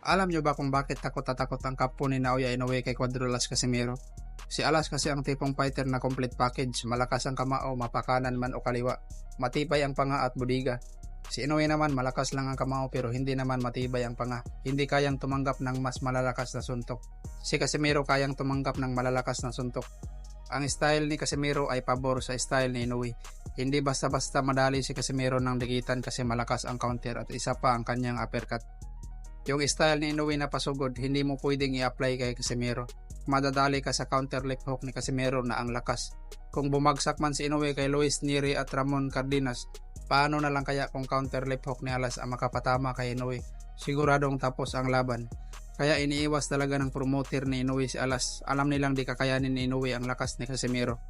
Alam nyo ba kung bakit takot na takot ang kapwa ni Naoya Inoue kay Cuadrilas Casimero? Si Alas kasi ang tipong fighter na complete package, malakas ang kamao, mapakanan man o kaliwa, matibay ang panga at budiga. Si Inoue naman malakas lang ang kamao pero hindi naman matibay ang panga, hindi kayang tumanggap ng mas malalakas na suntok. Si Casimero kayang tumanggap ng malalakas na suntok. Ang style ni Casimero ay pabor sa style ni Inoue. Hindi basta-basta madali si Casimero ng dikitan kasi malakas ang counter at isa pa ang kanyang uppercut. Yung style ni Inoue na pasugod, hindi mo pwedeng i-apply kay Casimero. Madadali ka sa counter left hook ni Casimero na ang lakas. Kung bumagsak man si Inoue kay Luis Neri at Ramon Cardenas, paano na lang kaya kung counter left hook ni Alas ang makapatama kay Inoue? Siguradong tapos ang laban. Kaya iniiwas talaga ng promoter ni Inoue si Alas. Alam nilang di kakayanin ni Inoue ang lakas ni Casimero.